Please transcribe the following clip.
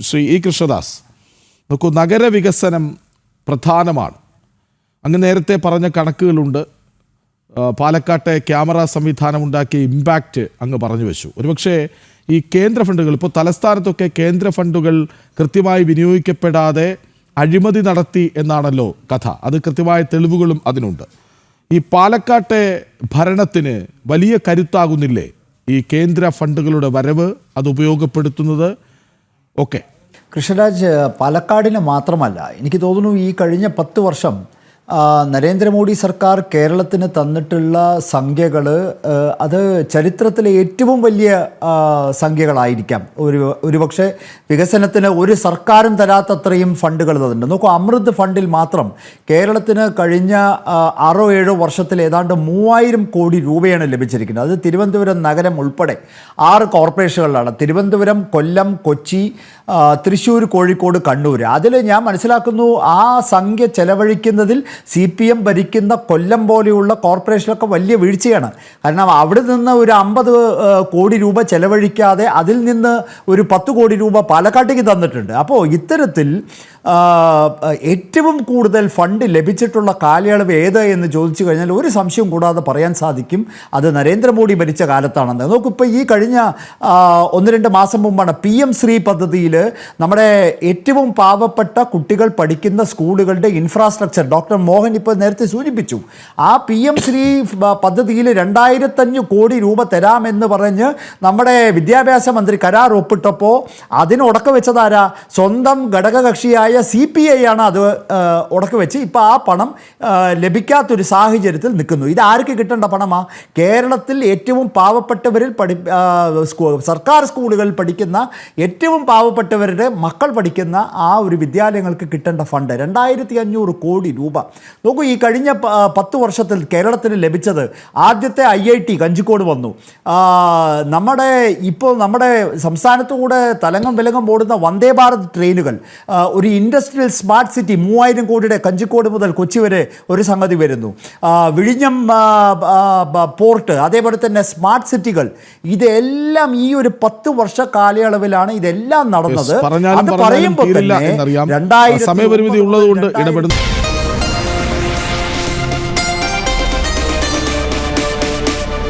Shri E Krishnadas, നോക്കൂ, നഗരവികസനം പ്രധാനമാണ്. അങ്ങ് നേരത്തെ പറഞ്ഞ കണക്കുകളുണ്ട്. പാലക്കാട്ടെ ക്യാമറ സംവിധാനം ഉണ്ടാക്കിയ ഇമ്പാക്റ്റ് അങ്ങ് പറഞ്ഞു വെച്ചു. ഒരുപക്ഷെ ഈ കേന്ദ്ര ഫണ്ടുകൾ, ഇപ്പോൾ തലസ്ഥാനത്തൊക്കെ കേന്ദ്ര ഫണ്ടുകൾ കൃത്യമായി വിനിയോഗിക്കപ്പെടാതെ അഴിമതി നടത്തി എന്നാണല്ലോ കഥ. അത് കൃത്യമായ തെളിവുകളും അതിനുണ്ട്. ഈ പാലക്കാട്ടെ ഭരണത്തിന് വലിയ കരുത്താകുന്നില്ലേ ഈ കേന്ദ്ര ഫണ്ടുകളുടെ വരവ്, അത് ഉപയോഗപ്പെടുത്തുന്നത് ഒക്കെ? കൃഷ്ണരാജ്, പാലക്കാടിന് മാത്രമല്ല, എനിക്ക് തോന്നുന്നു ഈ കഴിഞ്ഞ 10 വർഷം നരേന്ദ്രമോദി സർക്കാർ കേരളത്തിന് തന്നിട്ടുള്ള സംഖ്യകൾ അത് ചരിത്രത്തിലെ ഏറ്റവും വലിയ സംഖ്യകളായിരിക്കാം. ഒരുപക്ഷെ വികസനത്തിന് ഒരു സർക്കാരും തരാത്തത്രയും ഫണ്ടുകൾ തന്നിട്ടുണ്ട്. നോക്കൂ, അമൃത് ഫണ്ടിൽ മാത്രം കേരളത്തിന് കഴിഞ്ഞ 6-7 വർഷത്തിൽ ഏതാണ്ട് 3000 കോടി രൂപയാണ് ലഭിച്ചിരിക്കുന്നത്. അത് തിരുവനന്തപുരം നഗരം ഉൾപ്പെടെ 6 കോർപ്പറേഷനുകളിലാണ്. തിരുവനന്തപുരം, കൊല്ലം, കൊച്ചി, തൃശ്ശൂർ, കോഴിക്കോട്, കണ്ണൂർ. അതിൽ ഞാൻ മനസ്സിലാക്കുന്നു ആ സംഖ്യ ചെലവഴിക്കുന്നതിൽ CPM ഭരിക്കുന്ന കൊല്ലം പോലെയുള്ള കോർപ്പറേഷനൊക്കെ വലിയ വീഴ്ചയാണ്. കാരണം അവിടെ നിന്ന് ഒരു 50 കോടി രൂപ ചെലവഴിക്കാതെ അതിൽ നിന്ന് ഒരു 10 കോടി രൂപ പാലക്കാട്ടേക്ക് തന്നിട്ടുണ്ട്. അപ്പോൾ ഇത്തരത്തിൽ ഏറ്റവും കൂടുതൽ ഫണ്ട് ലഭിച്ചിട്ടുള്ള കാലയളവ് ഏത് എന്ന് ചോദിച്ചു കഴിഞ്ഞാൽ ഒരു സംശയം കൂടാതെ പറയാൻ സാധിക്കും, അത് നരേന്ദ്രമോദി ഭരിച്ച കാലത്താണെന്ന്. നോക്കൂ, ഇപ്പോൾ ഈ കഴിഞ്ഞ 1-2 മാസം മുമ്പാണ് PM ശ്രീ പദ്ധതിയിൽ നമ്മുടെ ഏറ്റവും പാവപ്പെട്ട കുട്ടികൾ പഠിക്കുന്ന സ്കൂളുകളുടെ ഇൻഫ്രാസ്ട്രക്ചർ ഡോക്ടർ മോഹൻ ഇപ്പോൾ നേരത്തെ സൂചിപ്പിച്ചു. ആ PM ശ്രീ പദ്ധതിയിൽ 2500 കോടി രൂപ തരാമെന്ന് പറഞ്ഞ് നമ്മുടെ വിദ്യാഭ്യാസ മന്ത്രി കരാർ ഒപ്പിട്ടപ്പോൾ അതിന് ഉടക്ക വെച്ചതാരാ? സ്വന്തം ഘടകകക്ഷിയായ CPI ആണ് അത് ഉടക്ക വെച്ച് ഇപ്പോൾ ആ പണം ലഭിക്കാത്തൊരു സാഹചര്യത്തിൽ നിൽക്കുന്നു. ഇത് ആർക്ക് കിട്ടേണ്ട പണമാണ്? കേരളത്തിൽ ഏറ്റവും പാവപ്പെട്ടവരിൽ സർക്കാർ സ്കൂളുകളിൽ പഠിക്കുന്ന ഏറ്റവും പാവപ്പെട്ടവരുടെ മക്കൾ പഠിക്കുന്ന ആ ഒരു വിദ്യാലയങ്ങൾക്ക് കിട്ടേണ്ട ഫണ്ട് 2500 കോടി രൂപ. നോക്കൂ, ഈ കഴിഞ്ഞ 10 വർഷത്തിൽ കേരളത്തിന് ലഭിച്ചത് ആദ്യത്തെ IIT കഞ്ചിക്കോട് വന്നു. നമ്മുടെ സംസ്ഥാനത്തുകൂടെ തലങ്ങം വിലങ്ങം ഓടുന്ന വന്ദേ ഭാരത് ട്രെയിനുകൾ, ഒരു ഇൻഡസ്ട്രിയൽ സ്മാർട്ട് സിറ്റി 3000 കോടിയുടെ കഞ്ചിക്കോട് മുതൽ കൊച്ചി വരെ ഒരു സംഗതി വരുന്നു. വിഴിഞ്ഞം പോർട്ട്, അതേപോലെ തന്നെ സ്മാർട്ട് സിറ്റികൾ, ഇതെല്ലാം ഈ ഒരു 10 വർഷ കാലയളവിലാണ് ഇതെല്ലാം നടന്നത്. അത് പറയുമ്പോൾ തന്നെ 2000